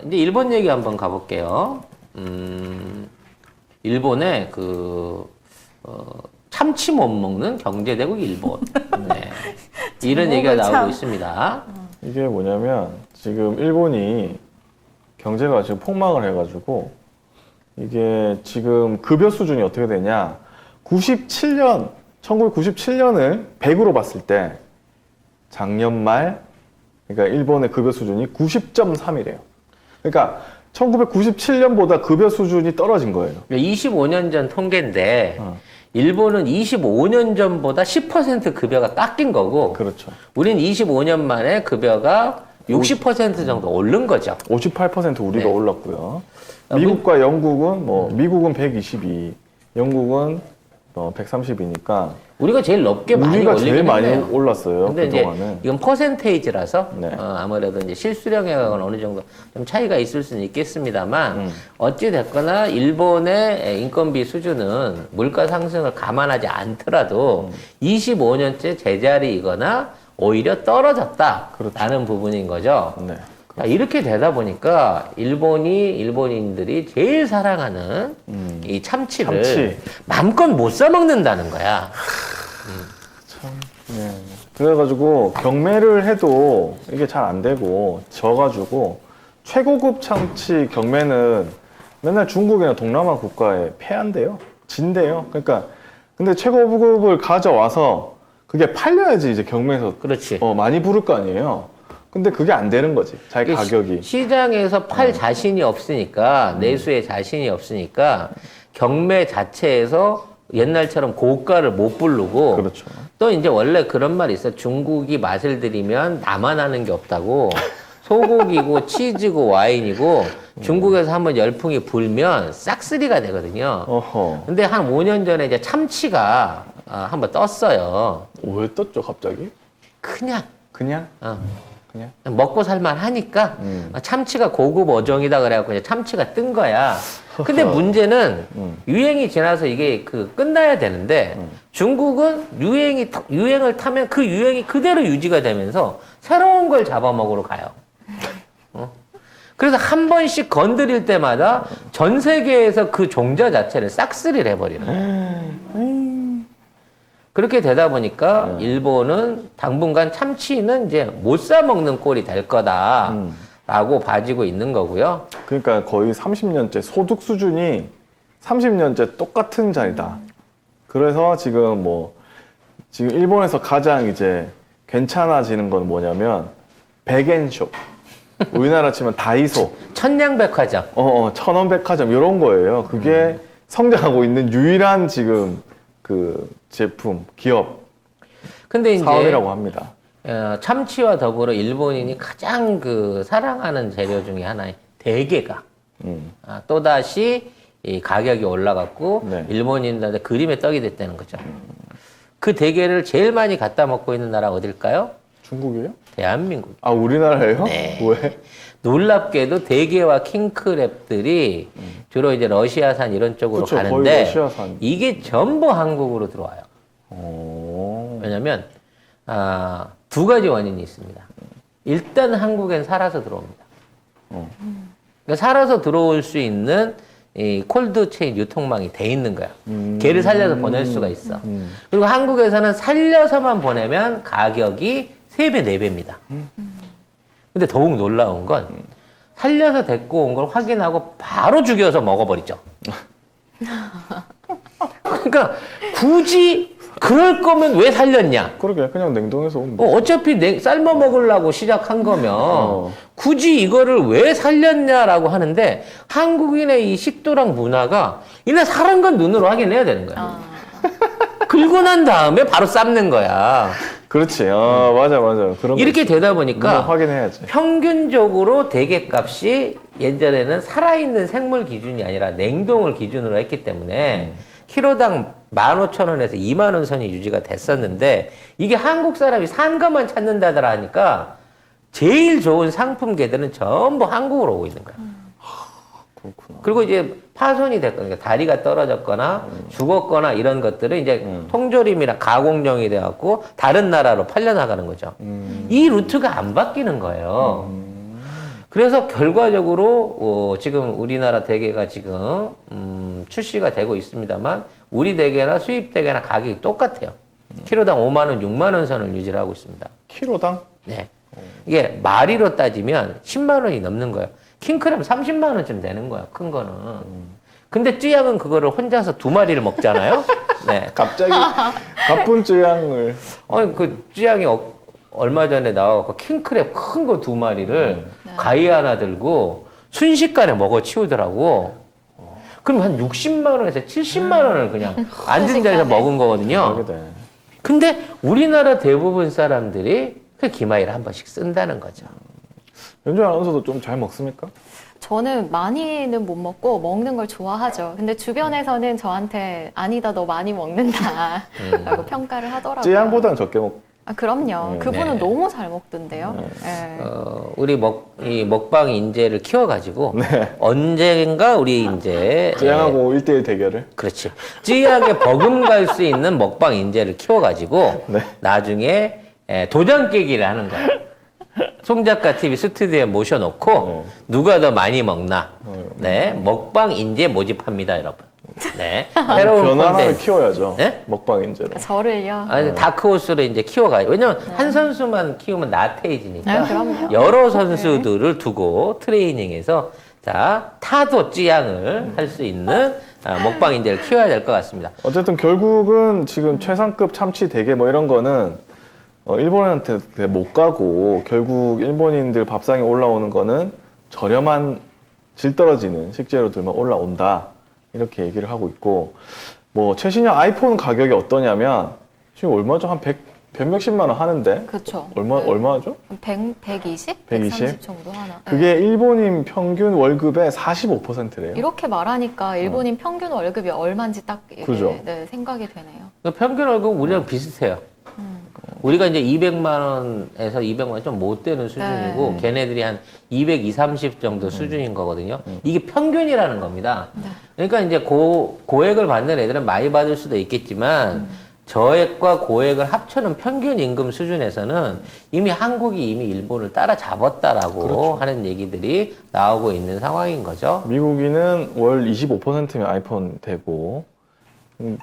이제 일본 얘기 한번 가볼게요. 일본의 참치 못 먹는 경제대국 일본. 네. 이런 얘기가 나오고 있습니다. 이게 뭐냐면 지금 일본이 경제가 지금 폭망을 해가지고 이게 지금 급여 수준이 어떻게 되냐? 1997년을 100으로 봤을 때 작년 말 그러니까 일본의 급여 수준이 90.3이래요. 그러니까 1997년보다 급여 수준이 떨어진 거예요. 25년 전 통계인데 일본은 25년 전보다 10% 급여가 깎인 거고 그렇죠. 우린 25년 만에 급여가 60% 정도 오른 거죠. 58% 우리가 네. 올랐고요. 미국과 영국은 미국은 122, 영국은 130이니까 우리가 제일 높게 많이 우리가 올리긴 제일 많이 했네요. 올랐어요. 근데 이제 그동안은. 이건 퍼센테이지라서 네. 아무래도 이제 실수령액은 어느 정도 좀 차이가 있을 수는 있겠습니다만 어찌 됐거나 일본의 인건비 수준은 물가 상승을 감안하지 않더라도 25년째 제자리이거나 오히려 떨어졌다라는 그렇죠. 부분인 거죠. 네. 자, 이렇게 되다 보니까 일본인들이 제일 사랑하는 이 참치를 참치. 마음껏 못 사 먹는다는 거야. 네. 그래가지고 경매를 해도 이게 잘 안 되고 져가지고 최고급 참치 경매는 맨날 중국이나 동남아 국가에 패한대요. 진대요. 그러니까 근데 최고급을 가져와서 그게 팔려야지 이제 경매에서 그렇지. 많이 부를 거 아니에요. 근데 그게 안 되는 거지. 자기 가격이. 시장에서 팔 자신이 없으니까 내수에 자신이 없으니까 경매 자체에서 옛날처럼 고가를 못 부르고 그렇죠. 또 이제 원래 그런 말이 있어. 중국이 맛을 들이면 나만 하는 게 없다고. 소고기고 치즈고 와인이고 중국에서 한번 열풍이 불면 싹쓸이가 되거든요. 어허. 근데 한 5년 전에 이제 참치가 한번 떴어요. 왜 떴죠, 갑자기? 그냥 그냥? 어, 그냥? 먹고 살만 하니까 참치가 고급 어종이다 그래갖고 이제 참치가 뜬 거야. 근데 문제는 유행이 지나서 이게 끝나야 되는데 중국은 유행을 타면 그 유행이 그대로 유지가 되면서 새로운 걸 잡아먹으러 가요. 그래서 한 번씩 건드릴 때마다 전 세계에서 그 종자 자체를 싹쓸이를 해버리는 거예요. 그렇게 되다 보니까 일본은 당분간 참치는 이제 못 사 먹는 꼴이 될 거다라고 봐지고 있는 거고요. 그러니까 거의 30년째 소득 수준이 30년째 똑같은 자리다. 그래서 지금 지금 일본에서 가장 이제 괜찮아지는 건 뭐냐면 백엔숍. 우리나라 치면 다이소. 천냥백화점. 천원백화점 이런 거예요. 그게 성장하고 있는 유일한 지금 그 제품, 기업, 근데 이제 사업이라고 합니다. 참치와 더불어 일본인이 가장 사랑하는 재료 중에 하나인 대게가 또다시 이 가격이 올라갔고 네. 일본인들한테 그림의 떡이 됐다는 거죠. 그 대게를 제일 많이 갖다 먹고 있는 나라 어딜까요? 중국이에요? 대한민국. 아, 우리나라예요? 네. 왜? 놀랍게도 대게와 킹크랩들이 주로 이제 러시아산 이런 쪽으로 그쵸, 거의 가는데 러시아산. 이게 전부 한국으로 들어와요. 오. 왜냐면 두 가지 원인이 있습니다. 일단 한국엔 살아서 들어옵니다. 그러니까 살아서 들어올 수 있는 이 콜드 체인 유통망이 돼 있는 거야. 걔를 살려서 보낼 수가 있어. 그리고 한국에서는 살려서만 보내면 가격이 3배, 4배입니다. 근데 더욱 놀라운 건 살려서 데리고 온 걸 확인하고 바로 죽여서 먹어버리죠. 그러니까 굳이 그럴 거면 왜 살렸냐? 그러게, 그냥 냉동해서 오면 돼. 어차피 삶아 먹으려고 시작한 거면 굳이 이거를 왜 살렸냐라고 하는데 한국인의 이 식도락 문화가 이날 살은 건 눈으로 확인해야 되는 거야. 긁고 난 다음에 바로 삶는 거야. 그렇지. 맞아. 그런 이렇게 거 되다 눈으로 보니까 확인해야지. 평균적으로 대게값이 예전에는 살아있는 생물 기준이 아니라 냉동을 기준으로 했기 때문에 키로당 15,000원에서 2만 원 선이 유지가 됐었는데 이게 한국 사람이 산 것만 찾는다더라 하니까 제일 좋은 상품계들은 전부 한국으로 오고 있는 거야. 그렇구나. 그리고 이제 파손이 됐거나 그러니까 다리가 떨어졌거나 죽었거나 이런 것들은 이제 통조림이나 가공용이 돼갖고 다른 나라로 팔려나가는 거죠. 이 루트가 안 바뀌는 거예요. 그래서 결과적으로 지금 우리나라 대게가 지금 출시가 되고 있습니다만 우리 대게나 수입 대게나 가격이 똑같아요. 키로당 5만 원, 6만 원 선을 유지를 하고 있습니다. 키로당? 네. 이게 마리로 따지면 10만 원이 넘는 거예요. 킹크랩 30만 원쯤 되는 거야, 큰 거는. 근데 쯔양은 그거를 혼자서 2마리를 먹잖아요. 네. 갑자기 가쁜 쯔양을. 그 쯔양이 얼마 전에 나와서 킹크랩 큰 거 2마리를 가위 하나 들고 순식간에 먹어 치우더라고. 그럼 한 60만 원에서 70만 원을 그냥 앉은 자리에서 먹은 거거든요. 그러게 돼. 근데 우리나라 대부분 사람들이 그 기마이를 한 번씩 쓴다는 거죠. 연주 아나운서도 좀 잘 먹습니까? 저는 많이는 못 먹고 먹는 걸 좋아하죠. 근데 주변에서는 저한테 아니다, 너 많이 먹는다 라고 평가를 하더라고요. 쯔양보다는 적게 먹. 그럼요. 그분은 네. 너무 잘 먹던데요. 네. 우리 이 먹방 인재를 키워가지고 네. 언젠가 우리 이제 쯔양하고 1대1 대결을. 그렇지. 쯔양에 버금갈 수 있는 먹방 인재를 키워가지고 네. 나중에 도장 깨기를 하는 거야. 송작가 TV 스튜디오에 모셔놓고 누가 더 많이 먹나. 네, 먹방 인재 모집합니다, 여러분. 네, 새로운 변화를 콘텐츠. 키워야죠. 네? 먹방 인재로. 저를요. 아니, 다크호스로 이제 키워가요. 왜냐면 한 선수만 키우면 나태해지니까. 그럼요. 여러 선수들을 두고 트레이닝해서 자 타도 찌양을 할 수 있는 먹방 인재를 키워야 될 것 같습니다. 어쨌든 결국은 지금 최상급 참치 대게 뭐 이런 거는 일본한테 못 가고 결국 일본인들 밥상에 올라오는 거는 저렴한 질 떨어지는 식재료들만 올라온다. 이렇게 얘기를 하고 있고, 뭐, 최신형 아이폰 가격이 어떠냐면, 지금 얼마죠? 한 100 몇십만 원 하는데? 그렇죠. 얼마죠? 120? 120? 130 정도 하나. 그게 일본인 평균 월급의 45%래요. 이렇게 말하니까 일본인 평균 월급이 얼마인지 딱 이게, 그죠. 네, 생각이 되네요. 평균 월급 우리랑 비슷해요. 우리가 이제 200만 원에서 200만 원 좀 못 되는 수준이고 네. 걔네들이 한 220, 30 정도 수준인 거거든요. 이게 평균이라는 겁니다. 네. 그러니까 이제 고액을 받는 애들은 많이 받을 수도 있겠지만 저액과 고액을 합쳐놓은 평균 임금 수준에서는 이미 한국이 이미 일본을 따라잡았다라고 그렇죠. 하는 얘기들이 나오고 있는 상황인 거죠. 미국인은 월 25%면 아이폰 되고,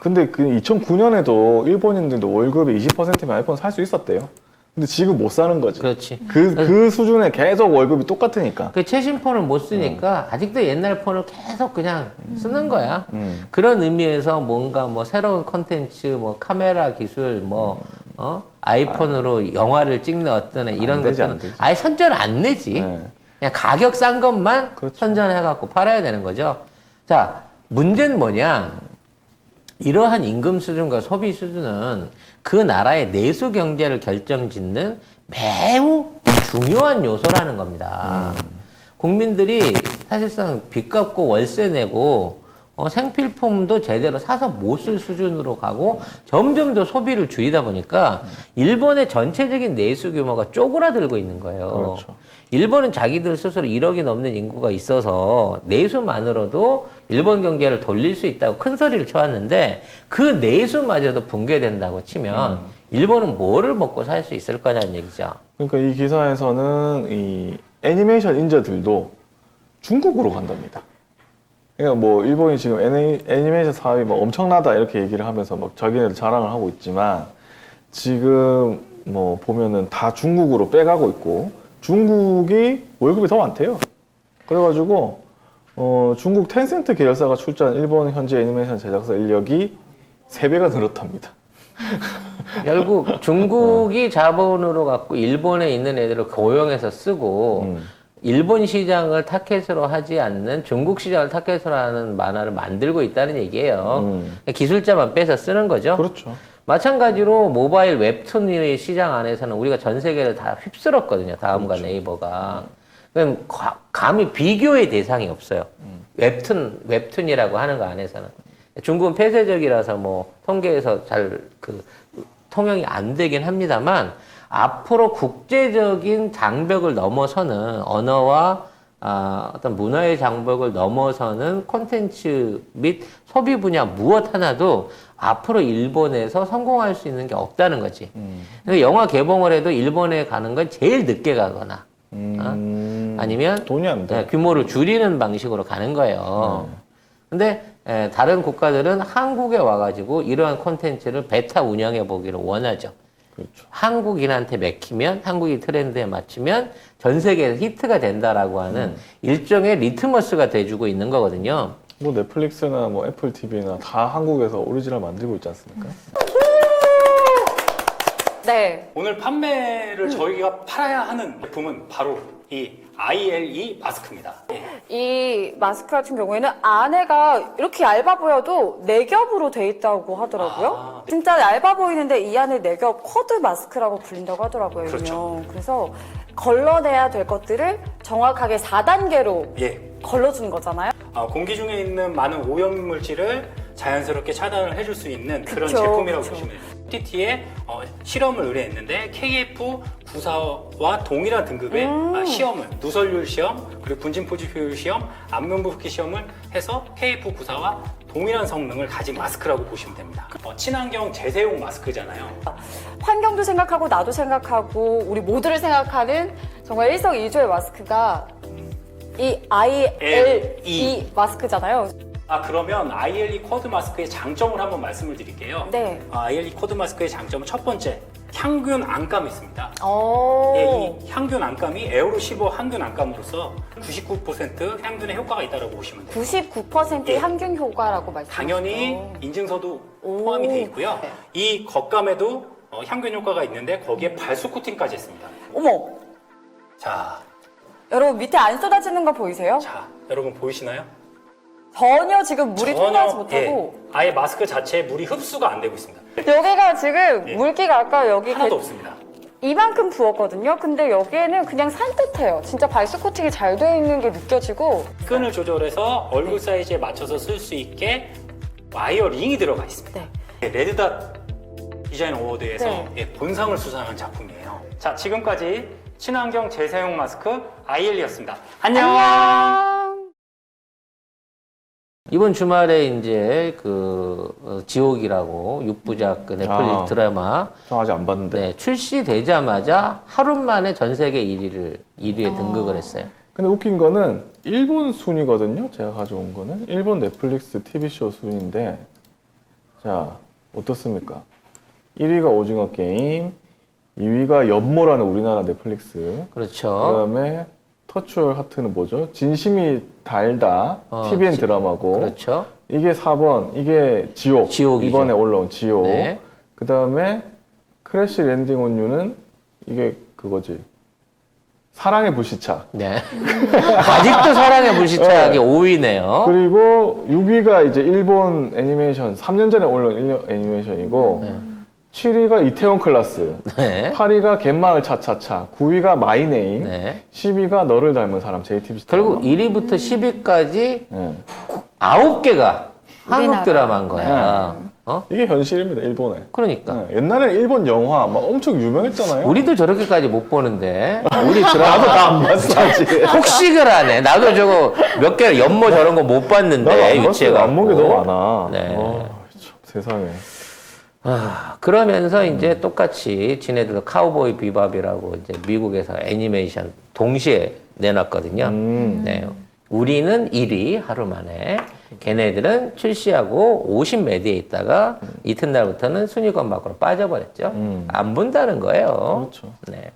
근데 그 2009년에도 일본인들도 월급의 20%면 아이폰 살 수 있었대요. 근데 지금 못 사는 거지. 그렇지. 그 수준에 계속 월급이 똑같으니까. 그 최신 폰을 못 쓰니까 아직도 옛날 폰을 계속 그냥 쓰는 거야. 음. 그런 의미에서 뭔가 뭐 새로운 컨텐츠, 뭐 카메라 기술, 뭐, 아이폰으로 영화를 찍는 어떤 이런 안 되지, 것들은 안 되지. 아예 선전을 안 내지. 네. 그냥 가격 싼 것만 그렇죠. 선전해갖고 팔아야 되는 거죠. 자, 문제는 뭐냐. 이러한 임금 수준과 소비 수준은 그 나라의 내수 경제를 결정짓는 매우 중요한 요소라는 겁니다. 국민들이 사실상 빚 갚고 월세 내고 생필품도 제대로 사서 못 쓸 수준으로 가고 점점 더 소비를 줄이다 보니까 일본의 전체적인 내수 규모가 쪼그라들고 있는 거예요. 그렇죠. 일본은 자기들 스스로 1억이 넘는 인구가 있어서 내수만으로도 일본 경제를 돌릴 수 있다고 큰 소리를 쳐왔는데 그 내수마저도 붕괴된다고 치면 일본은 뭐를 먹고 살 수 있을 거냐는 얘기죠. 그러니까 이 기사에서는 이 애니메이션 인재들도 중국으로 간답니다. 그러니까 뭐 일본이 지금 애니메이션 사업이 뭐 엄청나다 이렇게 얘기를 하면서 막 자기네들 자랑을 하고 있지만 지금 뭐 보면은 다 중국으로 빼가고 있고 중국이 월급이 더 많대요. 그래가지고 중국 텐센트 계열사가 출자한 일본 현지 애니메이션 제작사 인력이 3배가 늘었답니다. 결국 중국이 자본으로 갖고 일본에 있는 애들을 고용해서 쓰고 일본 시장을 타켓으로 하지 않는 중국 시장을 타켓으로 하는 만화를 만들고 있다는 얘기예요. 기술자만 빼서 쓰는 거죠. 그렇죠. 마찬가지로 모바일 웹툰의 시장 안에서는 우리가 전 세계를 다 휩쓸었거든요. 다음과 그렇죠. 네이버가. 그럼 감히 비교의 대상이 없어요. 웹툰이라고 하는 거 안에서는. 중국은 폐쇄적이라서 뭐 통계에서 잘 통용이 안 되긴 합니다만 앞으로 국제적인 장벽을 넘어서는 언어와 어떤 문화의 장벽을 넘어서는 콘텐츠 및 소비 분야 무엇 하나도 앞으로 일본에서 성공할 수 있는 게 없다는 거지. 그러니까 영화 개봉을 해도 일본에 가는 건 제일 늦게 가거나 아니면 돈이 안 돼. 규모를 줄이는 방식으로 가는 거예요. 근데 다른 국가들은 한국에 와가지고 이러한 콘텐츠를 베타 운영해 보기를 원하죠. 그렇죠. 한국인한테 맥히면, 한국이 트렌드에 맞추면 전 세계에서 히트가 된다라고 하는 일종의 리트머스가 돼주고 있는 거거든요. 뭐 넷플릭스나 뭐 애플 TV나 다 한국에서 오리지널 만들고 있지 않습니까? 네. 오늘 판매를 저희가 팔아야 하는 제품은 바로 이 ILE 마스크입니다. 이 마스크 같은 경우에는 안에가 이렇게 얇아 보여도 4겹으로 돼 있다고 하더라고요. 아, 네. 진짜 얇아 보이는데 이 안에 4겹 쿼드 마스크라고 불린다고 하더라고요. 그렇죠. 일명. 그래서 걸러내야 될 것들을 정확하게 4단계로 예. 걸러주는 거잖아요. 공기 중에 있는 많은 오염 물질을 자연스럽게 차단을 해줄 수 있는 그런 그쵸, 제품이라고 그쵸. 보시면 돼요. TT에 실험을 의뢰했는데 KF94와 동일한 등급의 시험을 누설률 시험, 그리고 분진 포집효율 시험, 안면 붓기 시험을 해서 KF94와 동일한 성능을 가진 마스크라고 보시면 됩니다. 친환경 재사용 마스크잖아요. 환경도 생각하고 나도 생각하고 우리 모두를 생각하는 정말 일석이조의 마스크가 이 ILE 마스크잖아요. 그러면 ILE 쿼드 마스크의 장점을 한번 말씀을 드릴게요. 네. ILE 쿼드 마스크의 장점은 첫 번째, 향균 안감이 있습니다. 오. 이 향균 안감이 에어로 15 향균 안감으로서 99% 향균의 효과가 있다고 보시면 돼요. 99%의 향균 효과라고 말씀하셨죠. 당연히 인증서도 오. 포함이 되어 있고요. 네. 이 겉감에도 향균 효과가 있는데 거기에 발수 코팅까지 했습니다. 어머, 자, 여러분 밑에 안 쏟아지는 거 보이세요? 여러분 보이시나요? 전혀 지금 물이 통하지 전혀, 못하고 아예 마스크 자체에 물이 흡수가 안 되고 있습니다. 여기가 지금 예. 물기가 아까 여기 하나도 없습니다. 이만큼 부었거든요. 근데 여기에는 그냥 산뜻해요. 진짜 발수 코팅이 잘 되어 있는 게 느껴지고 끈을 조절해서 얼굴 사이즈에 맞춰서 쓸 수 있게 와이어 링이 들어가 있습니다. 레드닷 디자인 어워드에서 네. 본상을 수상한 작품이에요. 자, 지금까지 친환경 재사용 마스크 ILE였습니다. 안녕. 이번 주말에 이제 지옥이라고 6부작 그 넷플릭스 드라마 저 아직 안 봤는데. 출시되자마자 하루 만에 전 세계 1위에 등극을 했어요. 근데 웃긴 거는 일본 순위거든요. 제가 가져온 거는 일본 넷플릭스 TV쇼 순위인데, 자 어떻습니까? 1위가 오징어 게임, 2위가 연모라는 우리나라 넷플릭스, 그렇죠. 그다음에 터치월 하트는 뭐죠? 진심이 달다 TVN 드라마고, 그렇죠. 이게 4번, 이게 지옥, 지옥이죠. 이번에 올라온 지옥. 네. 그다음에 크래시 랜딩 온 유는 이게 그거지. 사랑의 불시착. 네. 아직도 사랑의 불시착이 5위네요. 그리고 6위가 이제 일본 애니메이션, 3년 전에 올라온 일본 애니메이션이고, 7위가 이태원 클라스, 네. 8위가 갯마을 차차차, 9위가 마이네임, 네. 10위가 너를 닮은 사람, JTBC. 결국 1위부터 10위까지 네. 9개가 한국 우리나라. 드라마인 거야. 이게 현실입니다, 일본에. 그러니까. 네. 옛날에 일본 영화 막 엄청 유명했잖아요. 우리도 저렇게까지 못 보는데 우리 나도 드라마 다 안 봤어, 아직. 폭식을 하네. 나도 저거 몇 개 연모 저런 거 못 나도 봤는데 안 봤어요. 유치해가 안 본 게 너무 많아. 네. 참, 세상에. 그러면서 이제 똑같이 지네들도 카우보이 비밥이라고 이제 미국에서 애니메이션 동시에 내놨거든요. 네. 우리는 1위 하루 만에, 걔네들은 출시하고 50매디에 있다가 이튿날부터는 순위권 밖으로 빠져버렸죠. 안 본다는 거예요. 그렇죠. 네.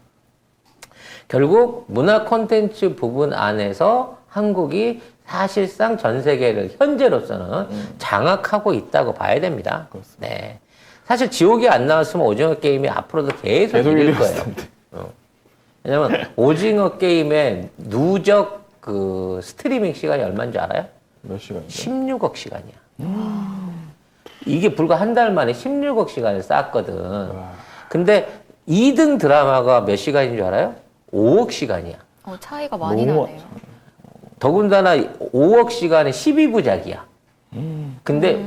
결국 문화 콘텐츠 부분 안에서 한국이 사실상 전 세계를 현재로서는 장악하고 있다고 봐야 됩니다. 그렇습니다. 네. 사실 지옥이 안 나왔으면 오징어 게임이 앞으로도 계속 이길 거예요. 왜냐면 오징어 게임의 누적 그 스트리밍 시간이 얼마인 줄 알아요? 몇 시간인데? 16억 시간이야. 이게 불과 한 달 만에 16억 시간을 쌓았거든. 근데 2등 드라마가 몇 시간인 줄 알아요? 5억 시간이야. 차이가 많이 너무 나네요. 더군다나 5억 시간에 12부작이야. 근데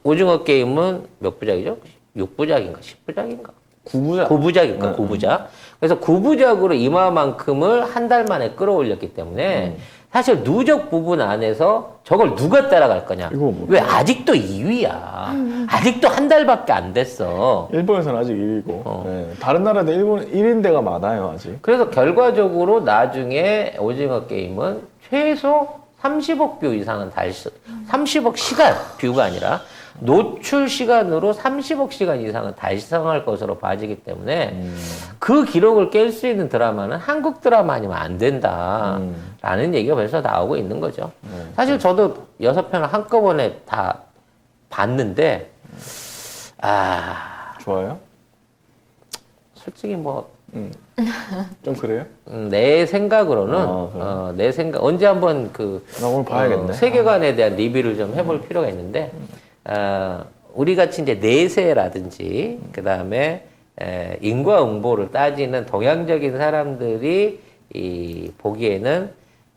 오징어 게임은 몇 부작이죠? 6부작인가 10부작인가? 9부작. 9부작인가 네. 9부작. 그래서 9부작으로 이마만큼을 한 달 만에 끌어올렸기 때문에 사실 누적 부분 안에서 저걸 누가 따라갈 거냐? 이거 뭐- 왜 아직도 2위야? 아직도 한 달밖에 안 됐어. 일본에서는 아직 1위고 네. 다른 나라도 일본 1인 데가 많아요 아직. 그래서 결과적으로 나중에 오징어 게임은 최소 30억 뷰 이상은 달성, 30억 시간 뷰가 아니라 노출 시간으로 30억 시간 이상은 달성할 것으로 봐지기 때문에 그 기록을 깰 수 있는 드라마는 한국 드라마 아니면 안 된다라는 얘기가 벌써 나오고 있는 거죠. 사실 저도 6편을 한꺼번에 다 봤는데 좋아요? 솔직히 뭐 좀 그래요? 내 생각으로는 그래요? 내 생각 언제 한번 그 나 오늘 봐야겠네. 세계관에 대한 리뷰를 좀 해볼 필요가 있는데 우리 같이 이제 내세라든지 그 다음에 인과응보를 따지는 동양적인 사람들이 보기에는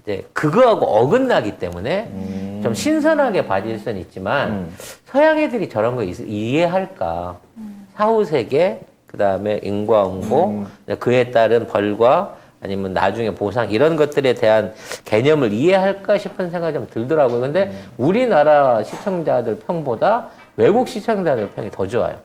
이제 그거하고 어긋나기 때문에 좀 신선하게 봐질 수는 있지만 서양 애들이 저런 거 이해할까? 사후세계 그 다음에 인과응보, 그에 따른 벌과 아니면 나중에 보상 이런 것들에 대한 개념을 이해할까 싶은 생각이 좀 들더라고요. 근데 우리나라 시청자들 평보다 외국 시청자들 평이 더 좋아요.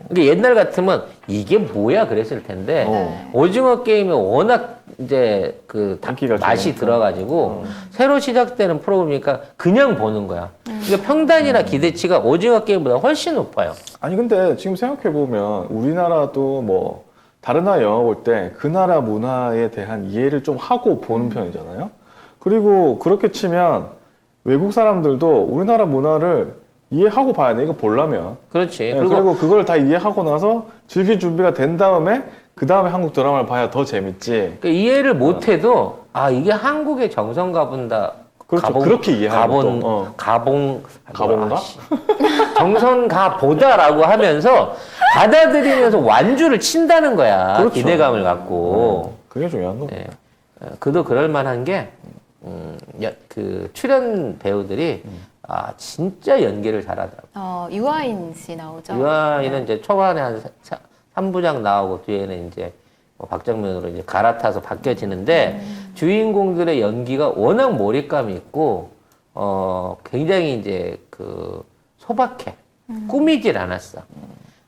근데 옛날 같으면 이게 뭐야 그랬을 텐데 오징어 게임이 워낙 이제 그 인기가 맛이 좋으니까. 들어가지고 새로 시작되는 프로그램이니까 그냥 보는 거야. 그러니까 평단이나 기대치가 오징어 게임보다 훨씬 높아요. 아니 근데 지금 생각해보면 우리나라도 뭐 다른 나라 영화 볼 때 그 나라 문화에 대한 이해를 좀 하고 보는 편이잖아요. 그리고 그렇게 치면 외국 사람들도 우리나라 문화를 이해하고 봐야 돼. 이거 보려면. 그렇지. 네, 그리고 그걸 다 이해하고 나서 즐길 준비가 된 다음에 그 다음에 한국 드라마를 봐야 더 재밌지. 그 이해를 못해도 이게 한국의 정성가 본다. 그렇죠. 그렇게 이해하고 또. 가본가? 정성가 보다라고 하면서 받아들이면서 완주를 친다는 거야. 그렇죠. 기대감을 갖고. 그게 중요한 거. 네. 그도 그럴 만한 게, 그 출연 배우들이 진짜 연기를 잘하더라고요. 유아인 씨 나오죠. 유아인은 이제 초반에 한 3부작 나오고 뒤에는 이제 뭐 박정면으로 이제 갈아타서 바뀌어지는데 주인공들의 연기가 워낙 몰입감이 있고 굉장히 이제 그 소박해. 꾸미질 않았어.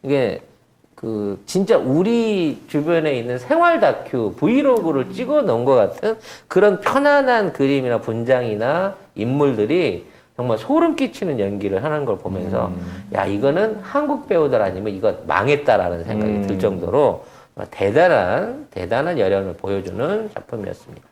이게 그 진짜 우리 주변에 있는 생활 다큐 브이로그를 찍어 놓은 것 같은 그런 편안한 그림이나 분장이나 인물들이 정말 소름 끼치는 연기를 하는 걸 보면서 야 이거는 한국 배우들 아니면 이거 망했다라는 생각이 들 정도로 대단한 열연을 보여주는 작품이었습니다.